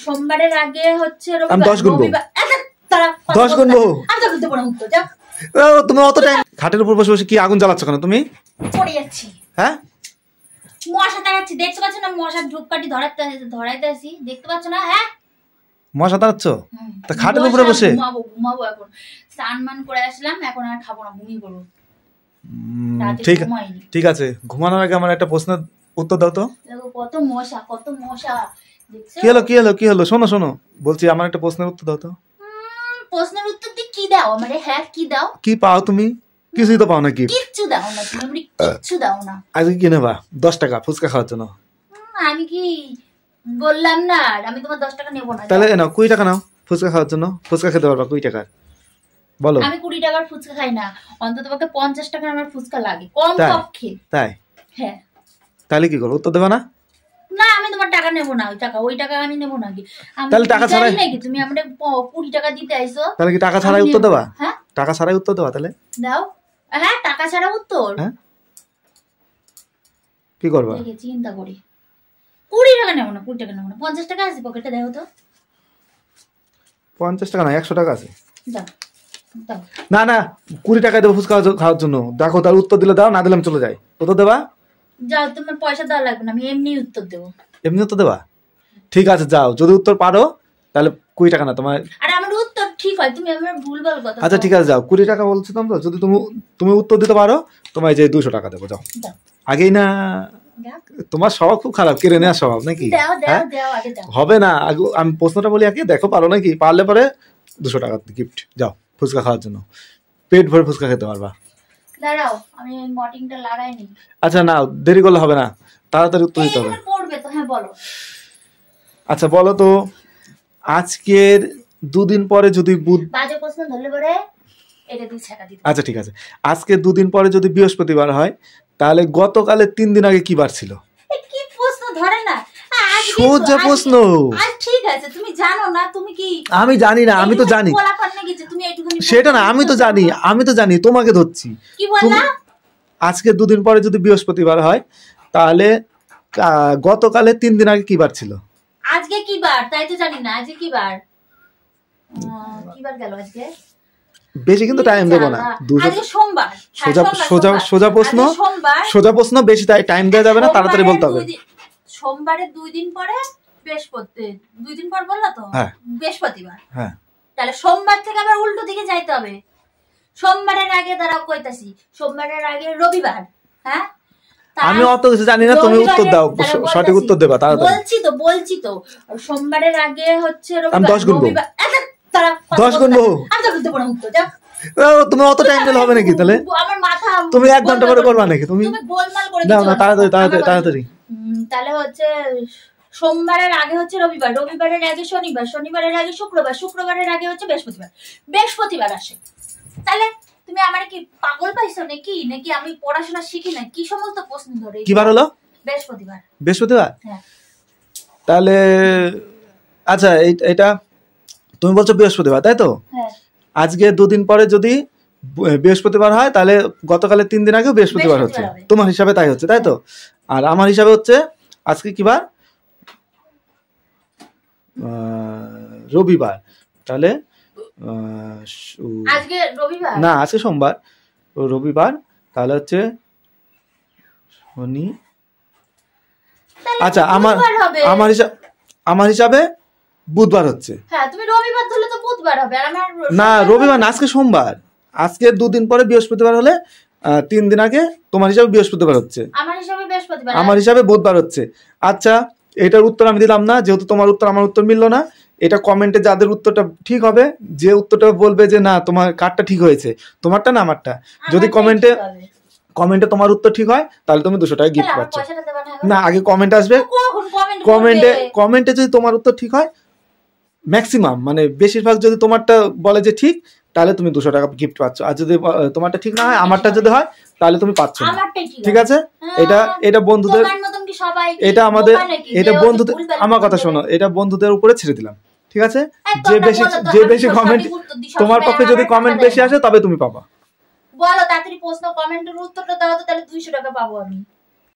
সোমবারের আগে হচ্ছে আমি 10 গুনবো। 10 গুনবো। আমি তো বলতে পারবো তো যা। তুমি অত টাইম খাটের উপর বসে বসে কি আগুন জ্বালাচ্ছ কেন তুমি? পড়ে যাচ্ছি। হ্যাঁ? মশা তাড়াচ্ছি, দেখতে পাচ্ছ না? মশার ধূপকাঠি ধরাইতে আসি, দেখতে পাচ্ছ না? হ্যাঁ, মশা তাড়াচ্ছ? তা খাটের উপরে বসে? ঘুমাবো এখন। স্নান করে আসলাম, এখন আর খাবো না, ঘুমিয়ে পড়বো। ঠিক আছে, ঘুমানোর আগে আমার একটা প্রশ্নের উত্তর দাও তো। কত মশা, কত মশা। কি হলো? শোনো বলছি, আমার একটা প্রশ্নের উত্তর দাও তো। প্রশ্নের উত্তর দিয়ে কি দাও আমারে? হ্যাঁ, কি দাও? কি পাও তুমি? কিছুই তো পাও না। কি কিচ্ছু দাও না তুমি, আমারে কিচ্ছু দাও না। আজকে কি নেবা? 10 টাকা ফুচকা খাওয়ার জন্য। আমি কি বললাম না আমি তোমার 10 টাকা নেব না? তাহলে নাও 20 টাকা নাও ফুচকা খাওয়ার জন্য। ফুচকা খেতে পারবা 20 টাকার? বলো। আমি 20 টাকার ফুচকা খাই না, অন্তত পক্ষে 50 টাকার আমার ফুচকা লাগে কম পক্ষে। তাই? হ্যাঁ। তাহলে কি করব? উত্তর দেবা না? না, আমি তোমার টাকা নেব না। ওই টাকা আমি নেব না। কি তাহলে টাকা ছাড়াই নাকি তুমি আমারে 20 টাকা দিতে আইছো? তাহলে কি টাকা ছাড়াই উত্তর দেবা? হ্যাঁ, টাকা ছাড়াই উত্তর দেবা তাহলে? দাও। হ্যাঁ, টাকা ছাড়া উত্তর। হ্যাঁ, কি করবা? চিন্তা করি। 20 টাকা নেব না, 20 টাকা নেব না। 50 টাকা আছে পকেটে, দেখো তো। 50 টাকা না, 100 টাকা আছে। দাও। না 20 টাকা দেবো ফুচকা খাওয়ার জন্য। দেখো, তার উত্তর দিলে দাও, না দিলাম চলে যাই। উত্তর দেবা? যাও, তোমার পয়সা দেওয়া লাগবে না, আমি এমনি উত্তর দেবো। এমনি উত্তর দেবা? ঠিক আছে, যাও। যদি উত্তর পারো তাহলে 20 টাকা না তোমার। আরে আমার উত্তর ঠিক হয়, তুমি আমার ভুলভাল কথা। আচ্ছা ঠিক আছে, যাও। 20 টাকা বলছো তো। যদি তুমি উত্তর দিতে পারো, তোমায় যে 200 টাকা দেবো। যাও। আগেই না, তোমার স্বভাব খুব খারাপ, কেড়ে নেওয়ার স্বভাব নাকি? হবে না, আমি প্রশ্নটা বলি আগে, দেখো পারো নাকি। পারলে পরে 200 টাকা গিফট। যাও ফুচকা খাওয়ার জন্য, পেট ভরে ফুচকা খেতে পারবা। দাঁড়াও, আমি মটিংটা লাগাই নি। আচ্ছা না, দেরি করলে হবে না, তাড়াতাড়ি উত্তর দিতে হবে। পড়বে তো। হ্যাঁ, বলো। আচ্ছা বলো তো, আজকের 2 দিন পরে যদি বাজে প্রশ্ন ধরলে পরে এটা দিয়ে ছাকা দিতে। আচ্ছা ঠিক আছে, আজকে 2 দিন পরে যদি বৃহস্পতিবার হয়, তাহলে গতকালে 3 দিন আগে কি বার ছিল? কি প্রশ্ন ধরে না? সোজা প্রশ্ন। ঠিক আছে, তুমি জানো না? তুমি কি? আমি জানি না, আমি তো জানি। সেটা না, আমি তো জানি, তোমাকে ধরছি। কি বললা? আজকে 2 দিন পরে যদি বৃহস্পতিবার হয়, তাহলে গতকালে 3 দিন আগে কি বার ছিল? আজকে কি বার তাই তো জানি না। আজকে কি বার? কি বার গেল আজকে? বেশি কিন্তু টাইম দেব না। আজকে সোমবার। সোজা প্রশ্ন, বেশি টাইম দেওয়া যাবে না, তাড়াতাড়ি বলতে হবে। সোমবারের 2 দিন পরে বৃহস্পতিবার। 2 দিন পর বললা তো? হ্যাঁ, বৃহস্পতিবার। হ্যাঁ, তাহলে সোমবার থেকে আবার উল্টো দিকে যাইতে হবে। সোমবারের আগে দাঁড়াও কইতাছি, সোমবারের আগে রবিবার। হ্যাঁ, আমি অত কিছু জানি না, তুমি উত্তর দাও, সঠিক উত্তর দেবা তাড়াতাড়ি। বলছি তো সোমবারের আগে হচ্ছে রবিবার। আমি 10 গুনবো। 10 গুনবো। আমি তো বলতে পারবো উত্তর। যাও। তুমি অত টাইম দিলে হবে নাকি? তাহলে আমার মাথা তুমি 1 ঘন্টা করে করবা নাকি? তুমি গোলমাল করে দাও না, তাড়াতাড়ি। তাহলে হচ্ছে সোমবারের আগে হচ্ছে রবিবার, রবিবারের আগে শনিবার, শনিবারের আগে শুক্রবার, শুক্রবারের আগে হচ্ছে বৃহস্পতিবার, বৃহস্পতিবার আসে। তাহলে তুমি আমার কি পাগল পাইছো নাকি? আমি পড়াশোনা শিখি না? কি সমস্ত প্রশ্ন ধরে? কি বার হলো? বৃহস্পতিবার। হ্যাঁ। তাহলে আচ্ছা, এটা তুমি বলছো বৃহস্পতিবার, তাই তো? হ্যাঁ। আজকে 2 দিন পরে যদি বৃহস্পতিবার হয়, তাহলে গতকালে 3 দিন আগে বৃহস্পতিবার হচ্ছে। তোমার হিসাবে তাই হচ্ছে, তাই তো? আর আমার হিসাবে হচ্ছে আজকে কি বার? রবিবার। তাহলে আজকে রবিবার না, আজকে সোমবার, রবিবার। তাহলে হচ্ছে শনি। আচ্ছা, আমার হিসাবে বুধবার হচ্ছে। হ্যাঁ, তুমি রবিবার ধরলে তো বুধবার হবে। আর আমার না, রবিবার না, আজকে সোমবার। আজকে 2 দিন পরে বৃহস্পতিবার হলে 3 দিন আগে তোমার হিসাবে বৃহস্পতিবার হচ্ছে, আমার হিসাবে বৃহস্পতিবার, আমার হিসাবে বুধবার হচ্ছে। আচ্ছা, এটার উত্তর আমি দিলাম না, যেহেতু তোমার উত্তর আমার উত্তর মিললো না। এটা কমেন্টে যাদের উত্তরটা ঠিক হবে, যে উত্তরটা বলবে যে না তোমার কারটা ঠিক হয়েছে, তোমারটা না আমারটা, যদি কমেন্টে তোমার উত্তর ঠিক হয়, তাহলে তুমি 200 টাকা গিফট পাচ্ছ। না, আগে কমেন্ট আসবে, কমেন্টে যদি তোমার উত্তর ঠিক হয়, ম্যাক্সিমাম মানে বেশিরভাগ যদি তোমারটা বলে যে ঠিক, তাহলে তুমি 200 টাকা গিফট পাচ্ছ। আর যদি তোমারটা ঠিক না হয়, আমারটা যদি হয়, তাহলে তুমি পাচ্ছ না। ঠিক আছে? এটা বন্ধুদের, এটা আমাদের, এটা বন্ধুদের, আমার কথা শোনো, এটা বন্ধুদের উপরে ছেড়ে দিলাম। ঠিক আছে? যে বেশি কমেন্ট, তোমার পক্ষে যদি কমেন্ট বেশি আসে, তবে তুমি পাবা। বলো তাড়াতাড়ি প্রশ্ন, কমেন্টের উত্তরটা দাও তো, তাহলে 200 টাকা পাবো আমি।